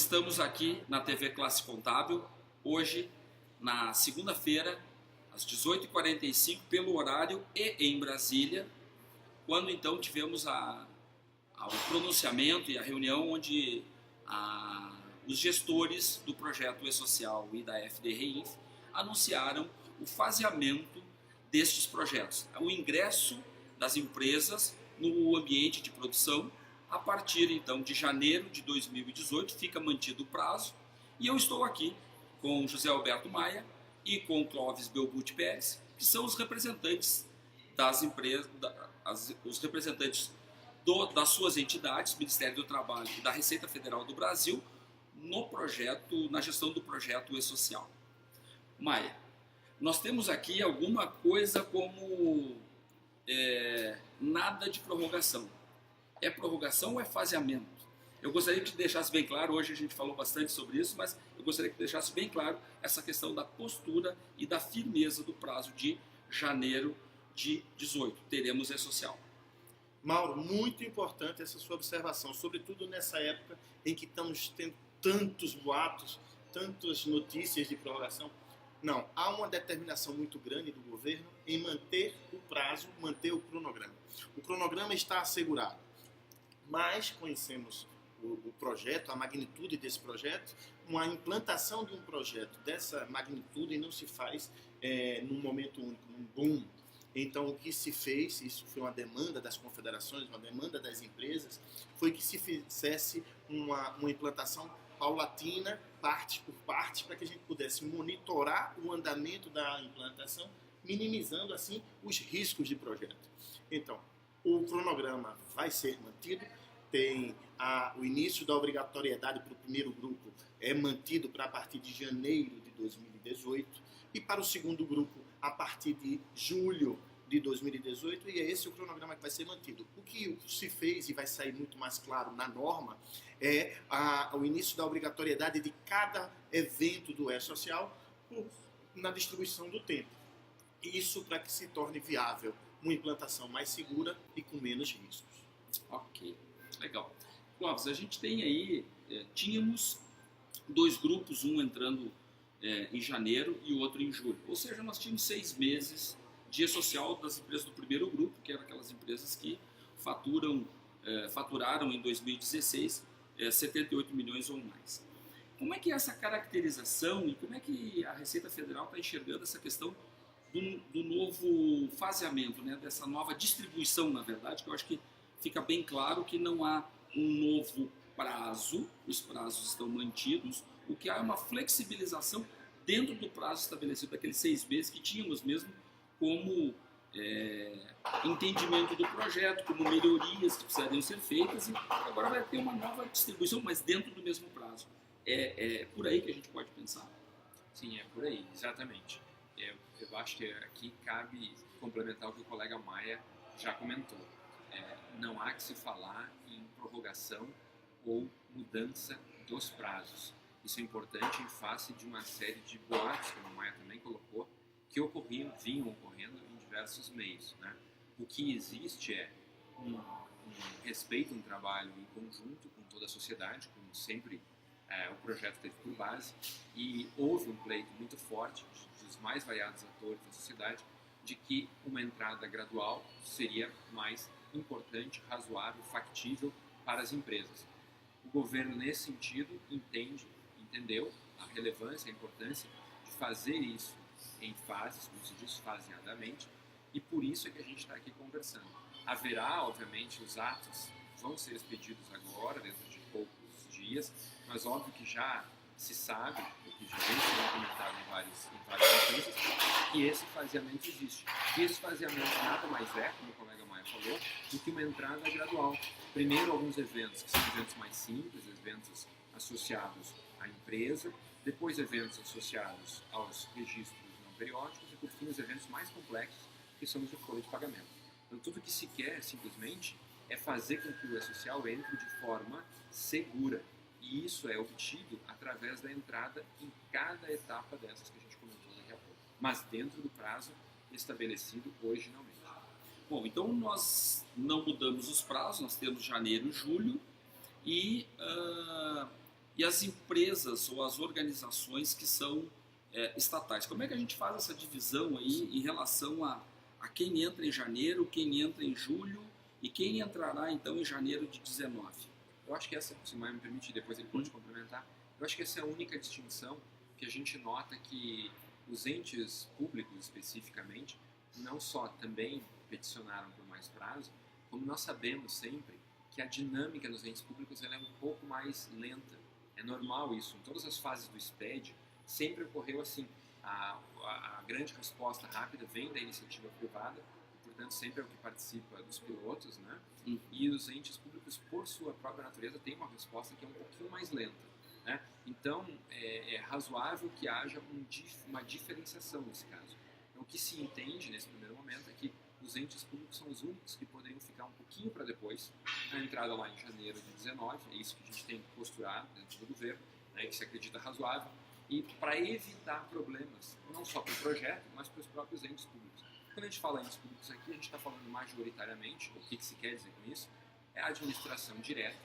estamos aqui na TV Classe Contábil, hoje, na segunda-feira, às 18h45, pelo horário e em Brasília, quando então tivemos o pronunciamento e a reunião onde os gestores do projeto E-Social e da FDRI anunciaram o faseamento destes projetos, o ingresso das empresas no ambiente de produção. A partir então de janeiro de 2018 fica mantido o prazo, e eu estou aqui com José Alberto Maia e com Clóvis Belbuti Pérez, que são os representantes das empresas, os representantes das suas entidades, Ministério do Trabalho e da Receita Federal do Brasil, na gestão do projeto E-Social. Maia, nós temos aqui alguma coisa como nada de prorrogação. É prorrogação ou é faseamento? Eu gostaria que deixasse bem claro, hoje a gente falou bastante sobre isso, mas eu gostaria que deixasse bem claro essa questão da postura e da firmeza do prazo de janeiro de 18. Teremos E-Social. Mauro, muito importante essa sua observação, sobretudo nessa época em que estamos tendo tantos boatos, tantas notícias de prorrogação. Não, há uma determinação muito grande do governo em manter o prazo, manter o cronograma. O cronograma está assegurado. Mas conhecemos o projeto, a magnitude desse projeto. Uma implantação de um projeto dessa magnitude não se faz num momento único, num boom. Então, o que se fez, isso foi uma demanda das confederações, uma demanda das empresas, foi que se fizesse uma implantação paulatina, parte por parte, para que a gente pudesse monitorar o andamento da implantação, minimizando assim os riscos de projeto. Então, o cronograma vai ser mantido, tem o início da obrigatoriedade para o primeiro grupo é mantido para a partir de janeiro de 2018 e para o segundo grupo a partir de julho de 2018, e é esse o cronograma que vai ser mantido. O que se fez e vai sair muito mais claro na norma é o início da obrigatoriedade de cada evento do E-Social na distribuição do tempo. Isso para que se torne viável uma implantação mais segura e com menos riscos. Ok, legal. Clóvis, a gente tem aí, tínhamos dois grupos, um entrando em janeiro e o outro em julho. Ou seja, nós tínhamos 6 meses de E-Social das empresas do primeiro grupo, que eram aquelas empresas que faturaram em 2016 78 milhões ou mais. Como é que é essa caracterização e como é que a Receita Federal está enxergando essa questão do novo faseamento, né? Dessa nova distribuição, na verdade, que eu acho que fica bem claro que não há um novo prazo, os prazos estão mantidos, o que há é uma flexibilização dentro do prazo estabelecido, daqueles 6 meses que tínhamos mesmo como entendimento do projeto, como melhorias que precisariam ser feitas, e agora vai ter uma nova distribuição, mas dentro do mesmo prazo. É por aí que a gente pode pensar? Sim, é por aí, exatamente. Eu acho que aqui cabe complementar o que o colega Maia já comentou. Não há que se falar em prorrogação ou mudança dos prazos. Isso é importante em face de uma série de boatos, como o Maia também colocou, que vinham ocorrendo em diversos meios, né? O que existe é um respeito, um trabalho em conjunto com toda a sociedade, como sempre o projeto teve por base, e houve um pleito muito forte dos mais variados atores da sociedade de que uma entrada gradual seria mais importante, razoável, factível para as empresas. O governo, nesse sentido, entendeu a relevância, a importância de fazer isso em fases, como se diz, faseadamente, e por isso é que a gente está aqui conversando. Haverá, obviamente, os atos vão ser expedidos agora, dentro de poucos dias, mas óbvio que já se sabe, o que já vem sendo comentado em várias instâncias, que esse faseamento existe. E esse faseamento nada mais é, como o colega Maia falou, do que uma entrada gradual. Primeiro, alguns eventos que são eventos mais simples, eventos associados à empresa, depois eventos associados aos registros não periódicos e, por fim, os eventos mais complexos, que são os de folha de pagamento. Então, tudo que se quer, simplesmente, é fazer com que o E-Social entre de forma segura. E isso é obtido através da entrada em cada etapa dessas que a gente comentou daqui a pouco, mas dentro do prazo estabelecido originalmente. Bom, então nós não mudamos os prazos, nós temos janeiro e julho, e e as empresas ou as organizações que são estatais. Como é que a gente faz essa divisão aí em relação a quem entra em janeiro, quem entra em julho e quem entrará então em janeiro de 19? Eu acho que essa, se o Maia me permite, depois ele pode complementar, eu acho que essa é a única distinção que a gente nota que os entes públicos especificamente não só também peticionaram por mais prazo, como nós sabemos sempre que a dinâmica nos entes públicos ela é um pouco mais lenta. É normal isso. Em todas as fases do SPED sempre ocorreu assim. A grande resposta rápida vem da iniciativa privada, portanto sempre é o que participa dos pilotos, né? E os entes públicos, por sua própria natureza, têm uma resposta que é um pouquinho mais lenta, né? Então é razoável que haja uma diferenciação nesse caso. Então, o que se entende nesse primeiro momento é que os entes públicos são os únicos que poderiam ficar um pouquinho para depois, na entrada lá em janeiro de 19, é isso que a gente tem posturado dentro do governo, né, que se acredita razoável, e para evitar problemas, não só para o projeto, mas para os próprios entes públicos. Quando a gente fala em entes públicos aqui, a gente está falando majoritariamente, o que se quer dizer com isso, é a administração direta,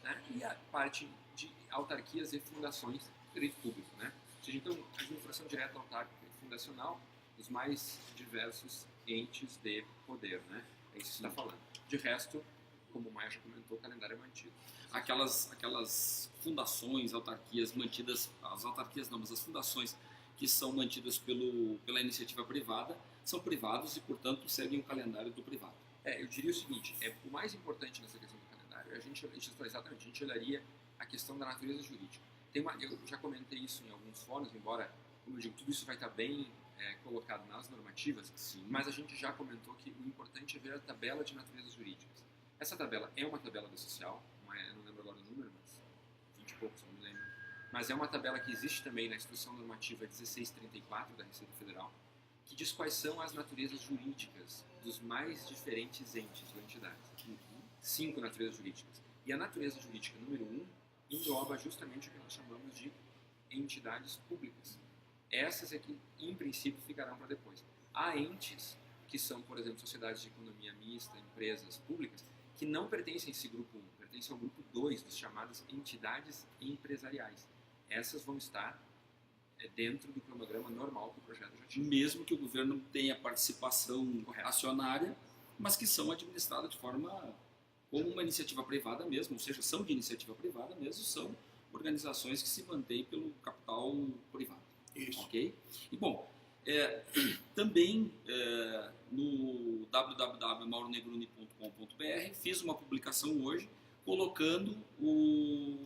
né, e a parte de autarquias e fundações do direito público. Né? Ou seja, então, a administração direta, autárquica e fundacional, os mais diversos entes de poder, né? É isso que você está falando. De resto, como o Maia já comentou, o calendário é mantido. Aquelas fundações, autarquias mantidas, as autarquias não, mas as fundações que são mantidas pela iniciativa privada, são privados e, portanto, seguem o calendário do privado. Eu diria o seguinte, o mais importante nessa questão do calendário, a gente olharia a questão da natureza jurídica. Eu já comentei isso em alguns fóruns, embora, como eu digo, tudo isso vai estar bem colocado nas normativas, sim, mas a gente já comentou que o importante é ver a tabela de naturezas jurídicas. Essa tabela é uma tabela da Social, eu não lembro agora o número, mas 20 e poucos, não me lembro. Mas é uma tabela que existe também na Instrução Normativa 1634 da Receita Federal, que diz quais são as naturezas jurídicas dos mais diferentes entes ou entidades. 5 naturezas jurídicas. E a natureza jurídica número 1 engloba justamente o que nós chamamos de entidades públicas. Essas é que, em princípio, ficarão para depois. Há entes que são, por exemplo, sociedades de economia mista, empresas públicas, que não pertencem a esse grupo 1, pertencem ao grupo 2, dos chamadas entidades empresariais. Essas vão estar dentro do cronograma normal que o projeto já tinha. Mesmo que o governo tenha participação acionária, mas que são administradas de forma como uma iniciativa privada mesmo, ou seja, são de iniciativa privada mesmo, são organizações que se mantêm pelo capital privado. Isso. Ok? E bom, também no www.mauronegruni.com.br fiz uma publicação hoje colocando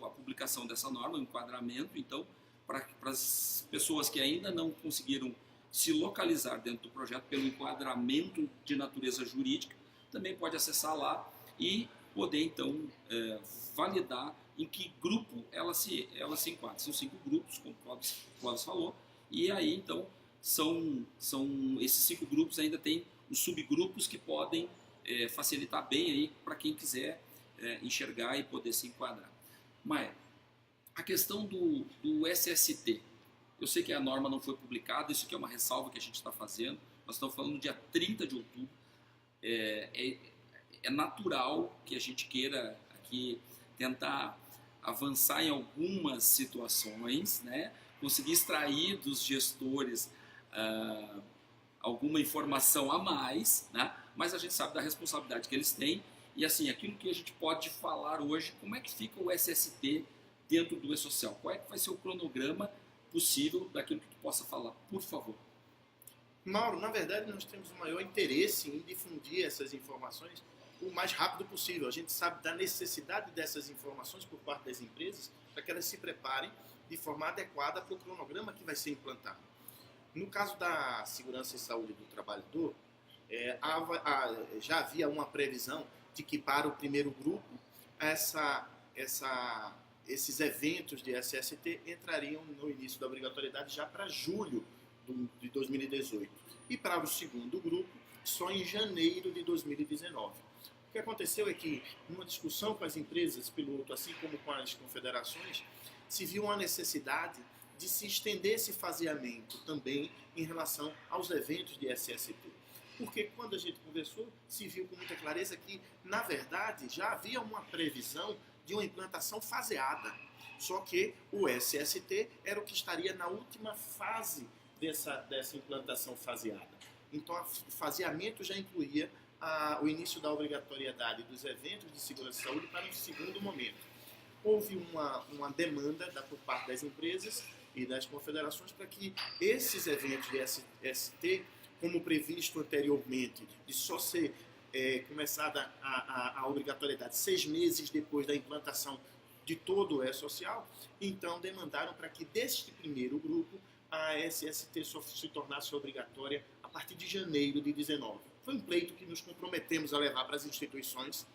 a publicação dessa norma, o enquadramento, então, para as pessoas que ainda não conseguiram se localizar dentro do projeto pelo enquadramento de natureza jurídica, também pode acessar lá e poder, então, validar em que grupo ela se enquadra. São 5 grupos, como o Clóvis falou, e aí, então, são esses 5 grupos ainda tem os subgrupos que podem facilitar bem aí para quem quiser enxergar e poder se enquadrar. Maia, a questão do SST, eu sei que a norma não foi publicada, isso aqui é uma ressalva que a gente está fazendo, nós estamos falando no dia 30 de outubro, é natural que a gente queira aqui tentar avançar em algumas situações, né? Conseguir extrair dos gestores alguma informação a mais, né? Mas a gente sabe da responsabilidade que eles têm e assim, aquilo que a gente pode falar hoje, como é que fica o SST dentro do E-Social? Qual é que vai ser o cronograma possível daquilo que tu possa falar, por favor? Mauro, na verdade nós temos o maior interesse em difundir essas informações o mais rápido possível. A gente sabe da necessidade dessas informações por parte das empresas para que elas se preparem de forma adequada para o cronograma que vai ser implantado. No caso da segurança e saúde do trabalhador, já havia uma previsão de que para o primeiro grupo esses eventos de SST entrariam no início da obrigatoriedade já para julho de 2018. E para o segundo grupo, só em janeiro de 2019. O que aconteceu é que, numa discussão com as empresas piloto, assim como com as confederações, se viu uma necessidade de se estender esse faseamento também em relação aos eventos de SST. Porque quando a gente conversou, se viu com muita clareza que, na verdade, já havia uma previsão de uma implantação faseada. Só que o SST era o que estaria na última fase dessa implantação faseada. Então, o faseamento já incluía o início da obrigatoriedade dos eventos de segurança e saúde para um segundo momento. Houve uma demanda por parte das empresas e das confederações para que esses eventos de ST, como previsto anteriormente, de só ser começada a obrigatoriedade 6 meses depois da implantação de todo o E-Social, então demandaram para que deste primeiro grupo a SST só se tornasse obrigatória a partir de janeiro de 2019. Foi um pleito que nos comprometemos a levar para as instituições,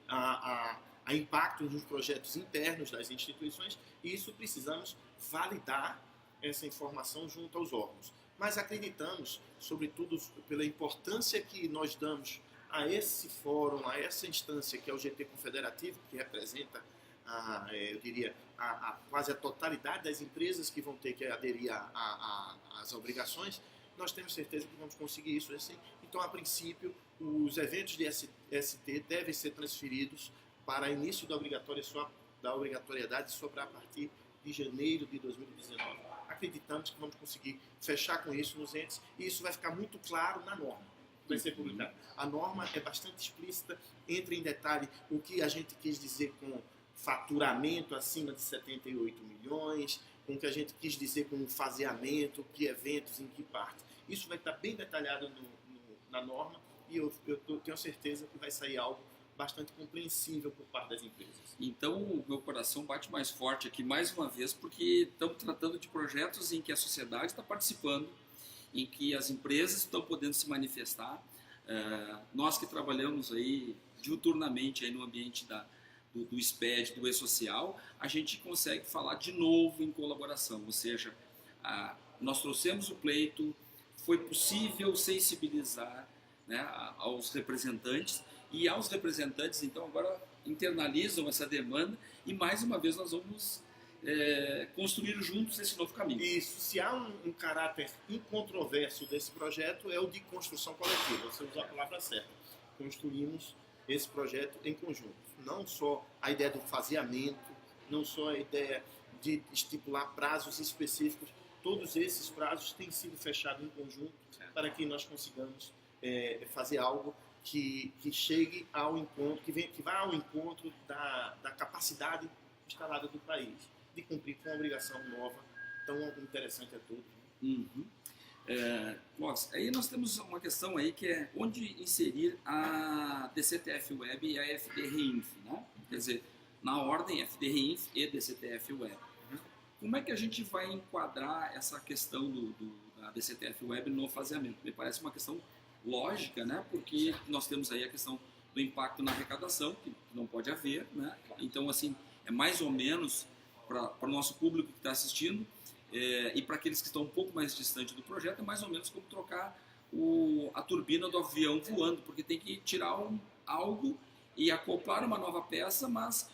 a impacto nos projetos internos das instituições, e isso precisamos validar essa informação junto aos órgãos. Mas acreditamos, sobretudo pela importância que nós damos a esse fórum, a essa instância que é o GT Confederativo, que representa, eu diria, quase a totalidade das empresas que vão ter que aderir às obrigações, nós temos certeza que vamos conseguir isso assim. Então, a princípio, os eventos de ST devem ser transferidos para início da obrigatoriedade só para a partir de janeiro de 2019. Acreditamos que vamos conseguir fechar com isso nos entes e isso vai ficar muito claro na norma que vai ser publicada. A norma é bastante explícita, entra em detalhe o que a gente quis dizer com faturamento acima de 78 milhões, com o que a gente quis dizer com faseamento, que eventos, em que parte. Isso vai estar bem detalhado na norma e eu tenho certeza que vai sair algo bastante compreensível por parte das empresas. Então, o meu coração bate mais forte aqui, mais uma vez, porque estamos tratando de projetos em que a sociedade está participando, em que as empresas estão podendo se manifestar. Nós que trabalhamos aí diuturnamente aí no ambiente do SPED, do E-Social, a gente consegue falar de novo em colaboração, ou seja, nós trouxemos o pleito, foi possível sensibilizar, né, aos representantes, e aos representantes, então, agora internalizam essa demanda e, mais uma vez, nós vamos construir juntos esse novo caminho. Isso, se há um caráter incontroverso desse projeto, é o de construção coletiva, você usou a palavra certa. Construímos esse projeto em conjunto. Não só a ideia do faseamento, não só a ideia de estipular prazos específicos, todos esses prazos têm sido fechados em conjunto para que nós consigamos fazer algo que chegue ao encontro, que vá ao encontro da capacidade instalada do país de cumprir com uma obrigação nova tão interessante a todos. Uhum. Aí nós temos uma questão aí que é onde inserir a DCTF Web e a FDRINF, né? Quer dizer, na ordem FDRINF e DCTF Web. Como é que a gente vai enquadrar essa questão da DCTF Web no faseamento? Me parece uma questão lógica, né? Porque nós temos aí a questão do impacto na arrecadação, que não pode haver, né? Então, assim, é mais ou menos para o nosso público que está assistindo e para aqueles que estão um pouco mais distante do projeto, é mais ou menos como trocar a turbina do avião voando, porque tem que tirar algo e acoplar uma nova peça, mas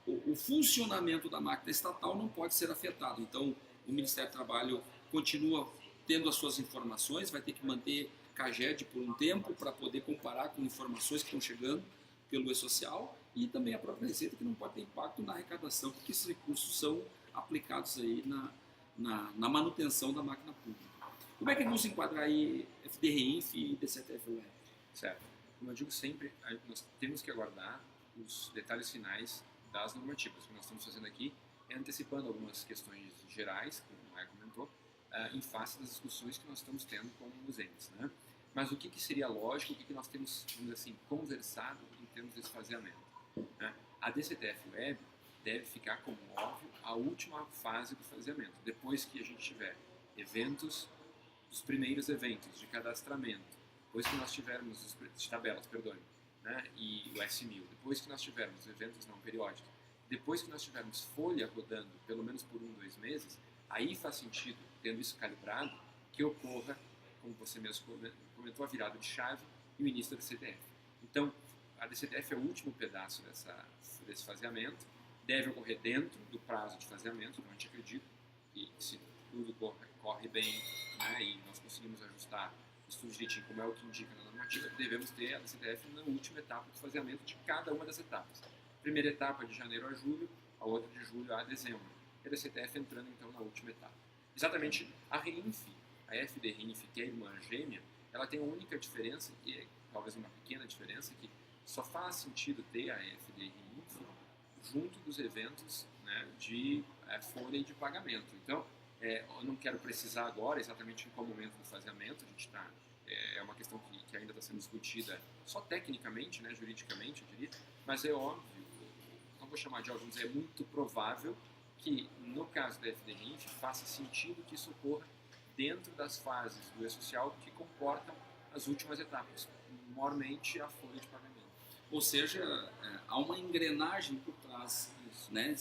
o funcionamento da máquina estatal não pode ser afetado. Então, o Ministério do Trabalho continua tendo as suas informações, vai ter que manter CAGED por um tempo para poder comparar com informações que estão chegando pelo E-Social e também a própria Receita, que não pode ter impacto na arrecadação, porque esses recursos são aplicados aí na manutenção da máquina pública. Como é que vamos enquadrar aí FDRINF e DCTF Web? Certo. Como eu digo sempre, nós temos que aguardar os detalhes finais das normativas. O que nós estamos fazendo aqui é antecipando algumas questões gerais, como o Maia comentou, em face das discussões que nós estamos tendo com os entes, né? Mas o que seria lógico, o que nós temos, vamos dizer assim, conversado em termos desse faseamento, né? A DCTF Web deve ficar, como óbvio, a última fase do faseamento. Depois que a gente tiver os primeiros eventos de cadastramento, depois que nós tivermos de tabelas, né? E o S1000, depois que nós tivermos eventos não periódicos, depois que nós tivermos folha rodando pelo menos por 2 meses, aí faz sentido, tendo isso calibrado, que ocorra, como você mesmo comentou, a virada de chave e o início da DCTF. Então, a DCTF é o último pedaço desse faseamento, deve ocorrer dentro do prazo de faseamento, então a gente acredita que se tudo corre bem, né, e nós conseguimos ajustar isso tudo direitinho, como é o que indica na normativa, devemos ter a DCTF na última etapa do faseamento de cada uma das etapas. Primeira etapa de janeiro a julho, a outra de julho a dezembro. E a DCTF entrando então na última etapa. Exatamente a REINF, a FD REINF, que é a irmã gêmea, ela tem uma única diferença, que é talvez uma pequena diferença, que só faz sentido ter a FD REINF junto dos eventos, né, de folha e de pagamento. Então, eu não quero precisar agora exatamente em qual momento do faseamento, a gente está, é uma questão que ainda está sendo discutida só tecnicamente, né, juridicamente, eu diria, mas é óbvio, não vou chamar de óbvio, mas é muito provável que, no caso da FD REINF, faça sentido que isso ocorra dentro das fases do E-Social que comportam as últimas etapas, maiormente a folha de pagamento. Ou seja, há uma engrenagem por trás, né?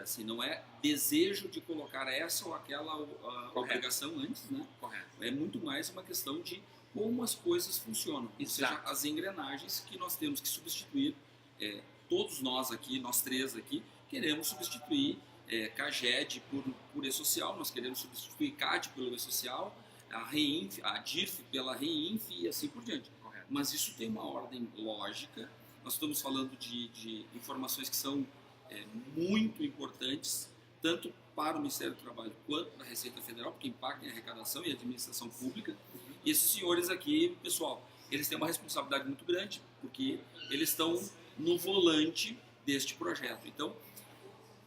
Assim, não é desejo de colocar essa ou aquela obrigação antes, né? Correto. É muito mais uma questão de como as coisas funcionam. Ou seja, as engrenagens que nós temos que substituir, todos nós aqui, nós três aqui, queremos substituir CAGED por E-Social, nós queremos substituir CAD pelo E-Social, a REINF, a DIRF pela REINF e assim por diante. Correto. Mas isso tem uma ordem lógica. Nós estamos falando de informações que são muito importantes, tanto para o Ministério do Trabalho quanto para a Receita Federal, porque impactam em arrecadação e administração pública. E esses senhores aqui, pessoal, eles têm uma responsabilidade muito grande, porque eles estão no volante deste projeto. Então,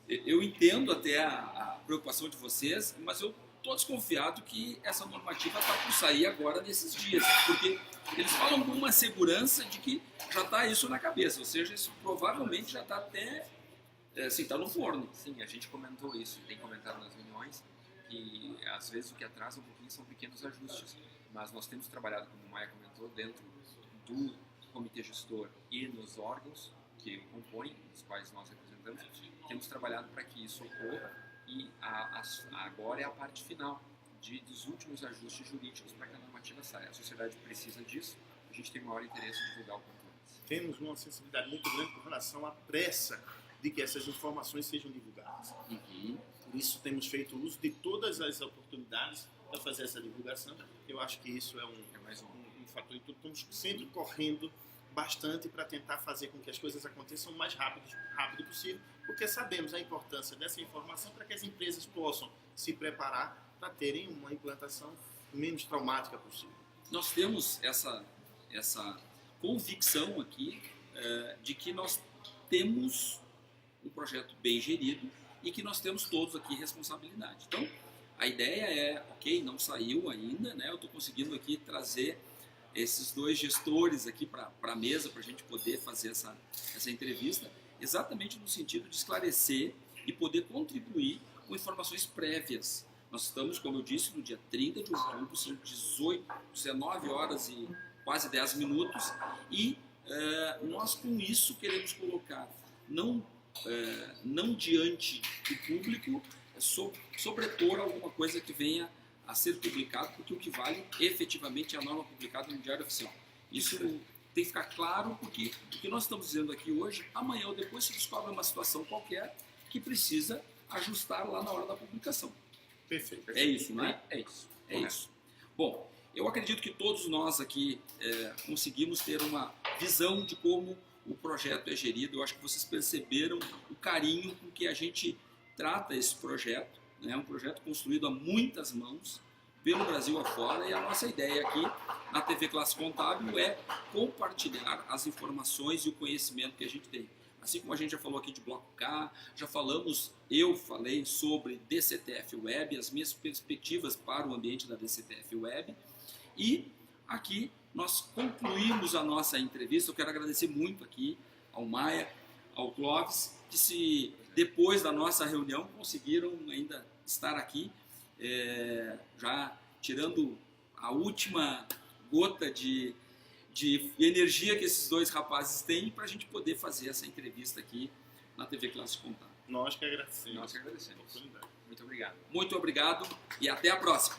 eu entendo até a preocupação de vocês, mas eu estou desconfiado que essa normativa está por sair agora nesses dias, porque eles falam com uma segurança de que já está isso na cabeça, ou seja, isso provavelmente já está até, assim, está no forno. Sim, a gente comentou isso, tem comentado nas reuniões, que às vezes o que atrasa um pouquinho são pequenos ajustes, mas nós temos trabalhado, como o Maia comentou, dentro do comitê gestor e nos órgãos que o compõem, dos quais nós representamos, temos trabalhado para que isso ocorra e agora é a parte final dos últimos ajustes jurídicos para que a normativa saia. A sociedade precisa disso, a gente tem maior interesse em divulgar o quanto antes. Temos uma sensibilidade muito grande com relação à pressa de que essas informações sejam divulgadas. Uhum. Por isso temos feito uso de todas as oportunidades para fazer essa divulgação. Eu acho que isso é mais um fator. Estamos sempre correndo bastante para tentar fazer com que as coisas aconteçam o mais rápido possível, porque sabemos a importância dessa informação para que as empresas possam se preparar para terem uma implantação menos traumática possível. Nós temos essa convicção aqui de que nós temos um projeto bem gerido e que nós temos todos aqui responsabilidade. Então, a ideia é, ok, não saiu ainda, né? Eu estou conseguindo aqui trazer esses dois gestores aqui para a mesa para a gente poder fazer essa entrevista, exatamente no sentido de esclarecer e poder contribuir com informações prévias. Nós estamos, como eu disse, no dia 30 de outubro, são 19 horas e quase 10 minutos, e nós com isso queremos colocar, não diante do público, sobrepor alguma coisa que venha a ser publicado, porque o que vale efetivamente é a norma publicada no Diário Oficial. Isso tem que ficar claro, porque o que nós estamos dizendo aqui hoje, amanhã ou depois se descobre uma situação qualquer que precisa ajustar lá na hora da publicação. Perfeito. É isso, né? É isso. É isso. Bom, eu acredito que todos nós aqui conseguimos ter uma visão de como o projeto é gerido. Eu acho que vocês perceberam o carinho com que a gente trata esse projeto. É um projeto construído a muitas mãos, pelo Brasil afora, e a nossa ideia aqui na TV Classe Contábil é compartilhar as informações e o conhecimento que a gente tem. Assim como a gente já falou aqui de Bloco K, eu falei sobre DCTF Web, as minhas perspectivas para o ambiente da DCTF Web, e aqui nós concluímos a nossa entrevista. Eu quero agradecer muito aqui ao Maia, ao Clóvis, que depois da nossa reunião conseguiram ainda estar aqui, já tirando a última gota de energia que esses dois rapazes têm para a gente poder fazer essa entrevista aqui na TV Classe Contábil. Nós que agradecemos. Nós que agradecemos. Muito obrigado. Muito obrigado e até a próxima.